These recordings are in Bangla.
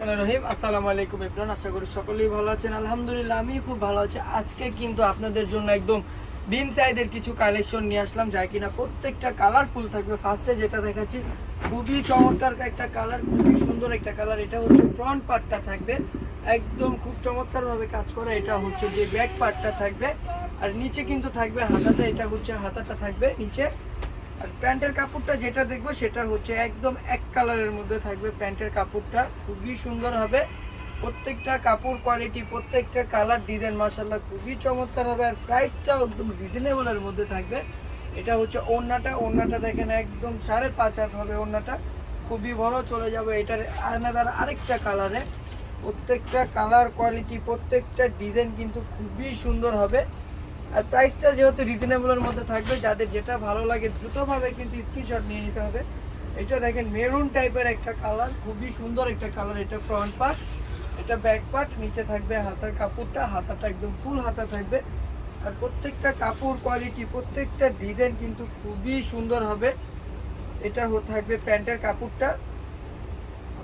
রহমানির রহিম। আসসালামু আলাইকুম এভরিওয়ান, আশা করি সকলেই ভালো আছেন। আলহামদুলিল্লাহ আমি খুব ভালো আছি। আজকে কিন্তু আপনাদের জন্য একদম বিন সাইজের কিছু কালেকশন নিয়ে আসলাম, যা কিনা প্রত্যেকটা কালারফুল থাকবে। ফার্স্টে যেটা দেখাচ্ছি খুবই চমৎকার একটা কালার, খুবই সুন্দর একটা কালার। এটা হচ্ছে ফ্রন্ট পার্টটা থাকবে একদম খুব চমৎকারভাবে কাজ করা। এটা হচ্ছে যে ব্যাক পার্টটা থাকবে, আর নিচে কিন্তু থাকবে হাতাটা। এটা হচ্ছে হাতাটা থাকবে নিচে। আর প্যান্টের কাপড়টা যেটা দেখবো সেটা হচ্ছে একদম এক কালারের মধ্যে থাকবে। প্যান্টের কাপড়টা খুবই সুন্দর হবে, প্রত্যেকটা কাপড় কোয়ালিটি, প্রত্যেকটা কালার ডিজাইন মাশাআল্লাহ খুবই চমৎকার হবে। আর প্রাইসটাও একদম রিজনেবলের মধ্যে থাকবে। এটা হচ্ছে ওড়নাটা, ওড়নাটা দেখেন একদম 5.5 হাত হবে ওড়নাটা, খুবই বড়। চলে যাবে এটার আরেকটা কালারে। প্রত্যেকটা কালার কোয়ালিটি, প্রত্যেকটা ডিজাইন কিন্তু খুবই সুন্দর হবে। আর প্রাইসটা যেহেতু রিজনেবলের মধ্যে থাকবে, যাদের যেটা ভালো লাগে দ্রুতভাবে কিন্তু স্ক্রিনশট নিয়ে নিতে হবে। এটা দেখেন মেরুন টাইপের একটা কালার, খুবই সুন্দর একটা কালার। এটা ফ্রন্ট পার্ট, এটা ব্যাক পার্ট। নিচে থাকবে হাতার কাপড়টা, হাতাটা একদম ফুল হাতা থাকবে। আর প্রত্যেকটা কাপড় কোয়ালিটি, প্রত্যেকটা ডিজাইন কিন্তু খুবই সুন্দর হবে। এটা থাকবে প্যান্টের কাপড়টা,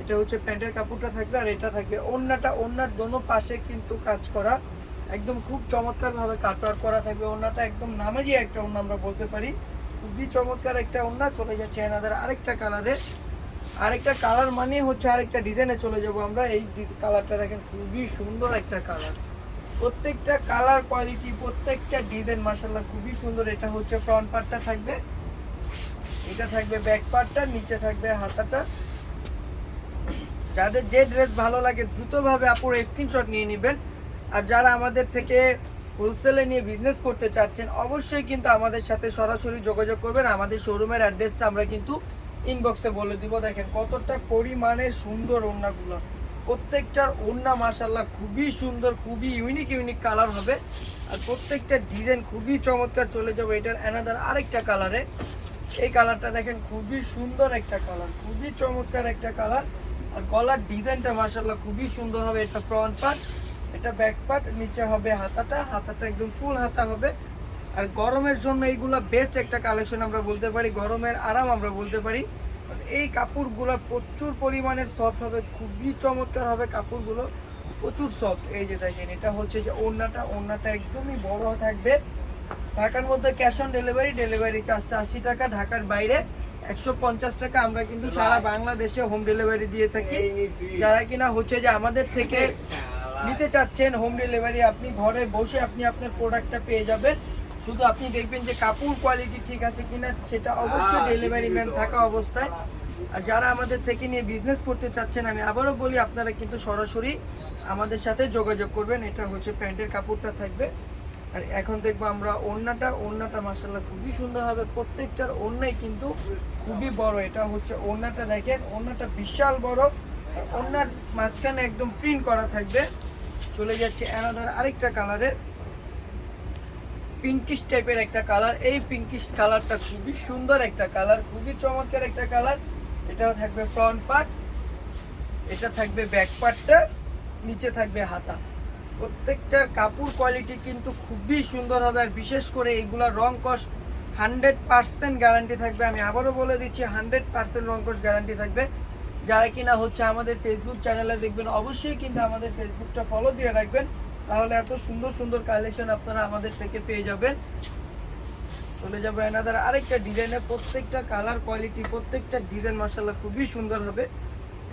এটা হচ্ছে প্যান্টের কাপড়টা থাকবে। আর এটা থাকবে ওড়নাটা, ওড়নার দোনো পাশে কিন্তু কাজ করা, একদম খুব চমৎকার ভাবে কাটওয়ার্ক করা থাকবে। ওড়নাটা একদম নামাজি একটা ওড়না আমরা বলতে পারি, খুবই চমৎকার একটা ওড়না। চলে যাচ্ছে এনাদের আরেকটা কালারে, আরেকটা কালার মানে হচ্ছে আরেকটা ডিজাইনে চলে যাব আমরা। এই কালারটা দেখেন খুবই সুন্দর একটা কালার, প্রত্যেকটা কালার কোয়ালিটি, প্রত্যেকটা ডিজাইন মাশাআল্লাহ খুবই সুন্দর। এটা হচ্ছে ফ্রন্ট পার্টটা থাকবে, এটা থাকবে ব্যাক পার্টটা, নিচে থাকবে হাতাটা। যাদের যে ড্রেস ভালো লাগে দ্রুতভাবে আপুর স্ক্রিনশট নিয়ে নেবেন। আর যারা আমাদের থেকে হোলসেলে নিয়ে বিজনেস করতে চাচ্ছেন অবশ্যই কিন্তু আমাদের সাথে সরাসরি যোগাযোগ করবেন। আমাদের শোরুমের অ্যাড্রেসটা আমরা কিন্তু ইনবক্সে বলে দিব। দেখেন কতটা পরিমাণের সুন্দর ওড়নাগুলো, প্রত্যেকটার ওড়না মাশাআল্লাহ খুবই সুন্দর, খুবই ইউনিক কালার হবে। আর প্রত্যেকটা ডিজাইন খুবই চমৎকার। চলে যাবে এটার আরেকটা কালারে। এই কালারটা দেখেন খুবই সুন্দর একটা কালার, খুবই চমৎকার একটা কালার। আর গলার ডিজাইনটা মাশাআল্লাহ খুবই সুন্দর হবে। এটা ফ্রন্ট পার্ট, এটা ব্যাক পার্ট। নিচে হবে হাতাটা, হাতাটা একদম ফুল হাতা হবে। আর গরমের জন্য এইগুলা বেস্ট একটা কালেকশন আমরা বলতে পারি, গরমের আরাম আমরা বলতে পারি। এই কাপড়গুলো প্রচুর পরিমাণের সফট হবে, খুবই চমৎকার হবে কাপড়গুলো, প্রচুর সফট। এই যে দেখেন এটা হচ্ছে যে ওড়নাটা, ওড়নাটা একদমই বড় থাকবে। ঢাকার মধ্যে ক্যাশ অন ডেলিভারি, ডেলিভারি চার্জটা 80 টাকা। ঢাকার বাইরে 150 টাকা। আমরা কিন্তু সারা বাংলাদেশে হোম ডেলিভারি দিয়ে থাকি। যারা কিনা হচ্ছে যে আমাদের থেকে নিতে চাচ্ছেন হোম ডেলিভারি, আপনি ঘরে বসে আপনি আপনার প্রোডাক্টটা পেয়ে যাবেন। শুধু আপনি দেখবেন যে কাপড় কোয়ালিটি ঠিক আছে কিনা, সেটা অবশ্যই ডেলিভারি ম্যান থাকা অবস্থায়। আর যারা আমাদের থেকে নিয়ে বিজনেস করতে চাচ্ছেন, আমি আবারও বলি আপনারা কিন্তু সরাসরি আমাদের সাথে যোগাযোগ করবেন। এটা হচ্ছে প্যান্টের কাপড়টা থাকবে। আর এখন দেখবো আমরা ওড়নাটা, ওড়নাটা মাশাআল্লাহ খুবই সুন্দর হবে। প্রত্যেকটার ওড়নাই কিন্তু খুবই বড়। এটা হচ্ছে ওড়নাটা, দেখেন ওড়নাটা বিশাল বড়। ওড়নার মাঝখানে একদম প্রিন্ট করা থাকবে। চলে যাচ্ছে আরেকটা কালারে, পিঙ্কিশ টাইপের একটা কালার। এই পিঙ্কিশ কালারটা খুবই সুন্দর একটা কালার, খুবই চমৎকার একটা কালার। এটাও থাকবে ফ্রন্ট পার্ট, এটা থাকবে ব্যাক পার্টটা, নিচে থাকবে হাতা। প্রত্যেকটার কাপড় কোয়ালিটি কিন্তু খুবই সুন্দর হবে। আর বিশেষ করে এইগুলা রং কস 100% গ্যারান্টি থাকবে। আমি আবারও বলে দিচ্ছি 100% রং কস গ্যারান্টি থাকবে। যারা কিনা হচ্ছে আমাদের ফেসবুক চ্যানেলে দেখবেন অবশ্যই কিন্তু আমাদের ফেসবুকটা ফলো দিয়ে রাখবেন, তাহলে এত সুন্দর সুন্দর কালেকশন আপনারা আমাদের থেকে পেয়ে যাবেন। চলে যাবো এনাদের আরেকটা ডিজাইনে। প্রত্যেকটা কালার কোয়ালিটি, প্রত্যেকটা ডিজাইন মাশাআল্লাহ খুবই সুন্দর হবে।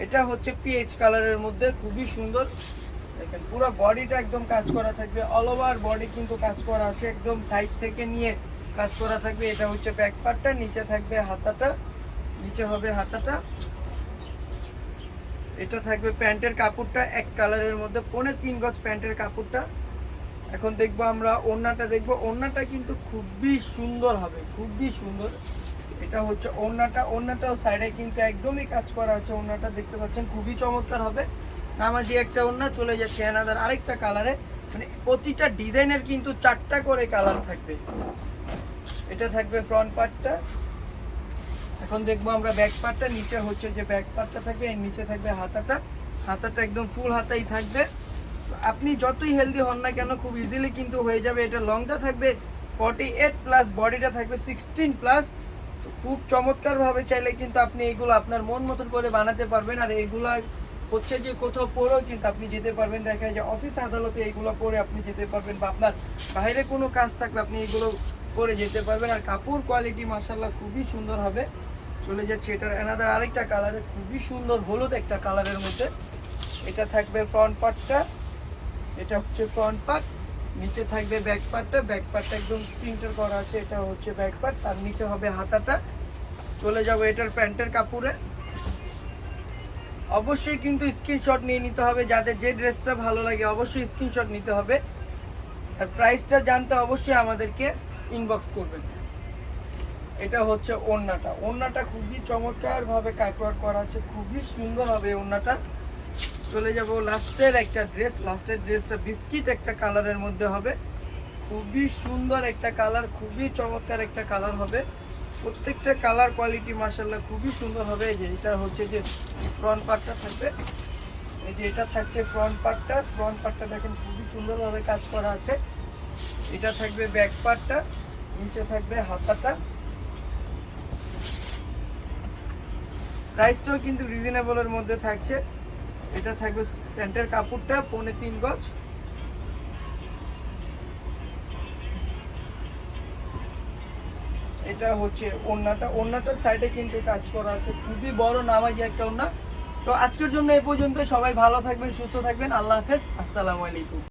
এটা হচ্ছে পিএইচ কালারের মধ্যে, খুবই সুন্দর। দেখেন পুরো বডিটা একদম কাজ করা থাকবে, অল ওভার বডি কিন্তু কাজ করা আছে, একদম সাইড থেকে নিয়ে কাজ করা থাকবে। এটা হচ্ছে ব্যাক পার্টটা, নিচে থাকবে হাতাটা, নিচে হবে হাতাটা। এটা থাকবে প্যান্টের কাপড়টা এক কালারের মধ্যে, 3.5 গজ প্যান্টের কাপড়টা। এখন দেখবো আমরা ওড়নাটা, দেখবো ওড়নাটা কিন্তু খুবই সুন্দর হবে, খুবই সুন্দর। এটা হচ্ছে ওড়নাটা, ওড়নাটাও সাইডে কিন্তু একদমই কাজ করা আছে। ওড়নাটা দেখতে পাচ্ছেন খুবই চমৎকার হবে, নামাজি একটা ওড়না। চলে যাচ্ছে আরেকটা কালারে, মানে প্রতিটা ডিজাইনের কিন্তু 4টা করে কালার থাকবে। এটা থাকবে ফ্রন্ট পার্টটা। এখন দেখবো আমরা ব্যাক পার্টটা। নিচে হচ্ছে যে ব্যাক পার্টটা থাকবে, এর নিচে থাকবে হাতাটা, হাতাটা একদম ফুল হাতাই থাকবে। আপনি যতই হেলদি হন না কেন খুব ইজিলি কিন্তু হয়ে যাবে। এটা লংটা থাকবে 48+, বডিটা থাকবে 16+। তো খুব চমৎকারভাবে চাইলে কিন্তু আপনি এগুলো আপনার মন মতন করে বানাতে পারবেন। আর এগুলো হচ্ছে যে কোথাও পরেও কিন্তু আপনি যেতে পারবেন। দেখা যায় যে অফিস আদালতে এইগুলো পরে আপনি যেতে পারবেন, বা আপনার বাইরে কোনো কাজ থাকলে আপনি এইগুলো পরে যেতে পারবেন। আর কাপড় কোয়ালিটি মাশাআল্লাহ খুবই সুন্দর হবে। চলে যাচ্ছে এটার অ্যানাদার আরেকটা কালারে, খুবই সুন্দর হলুদ একটা কালারের মধ্যে। এটা থাকবে ফ্রন্ট পার্টটা, এটা হচ্ছে ফ্রন্ট পার্ট। নিচে থাকবে ব্যাক পার্টটা, ব্যাক পার্টটা একদম প্রিন্টার করা আছে, এটা হচ্ছে ব্যাক পার্ট। তার নিচে হবে হাতাটা। চলে যাব এটার প্যান্টের কাপড়ে। অবশ্যই কিন্তু স্ক্রিনশট নিয়ে নিতে হবে, যাদের যে ড্রেসটা ভালো লাগে অবশ্যই স্ক্রিনশট নিতে হবে। আর প্রাইসটা জানতে অবশ্যই আমাদেরকে ইনবক্স করবেন। এটা হচ্ছে ওড়নাটা, ওড়নাটা খুবই চমৎকারভাবে কাটওয়ার্ক করা আছে, খুবই সুন্দর হবে ওড়নাটা। চলে যাব লাস্টের একটা ড্রেস, লাস্টের ড্রেসটা বিস্কিট একটা কালারের মধ্যে হবে, খুবই সুন্দর একটা কালার, খুবই চমৎকার একটা কালার হবে। প্রত্যেকটা কালার কোয়ালিটি মাশাআল্লাহ খুবই সুন্দর হবে। এই যে এটা হচ্ছে যে ফ্রন্ট পার্টটা থাকবে, এই যে এটা থাকছে ফ্রন্ট পার্টটা, ফ্রন্ট পার্টটা দেখেন খুবই সুন্দরভাবে কাজ করা আছে। এটা থাকবে ব্যাক পার্টটা, নিচে থাকবে হাতাটা। প্রাইসটাও কিন্তু রিজনেবলের মধ্যে থাকছে। এটা থাকবে প্যান্টের কাপড়টা 3.5 গজ। এটা হচ্ছে ওড়নাটা, ওড়নাটার সাইডে কিন্তু কাজ করা আছে, খুবই বড় নামাজি একটা ওড়না। তো আজকের জন্য এই পর্যন্ত। সবাই ভালো থাকবেন, সুস্থ থাকবেন, আল্লাহ হাফেজ, আসসালামু আলাইকুম।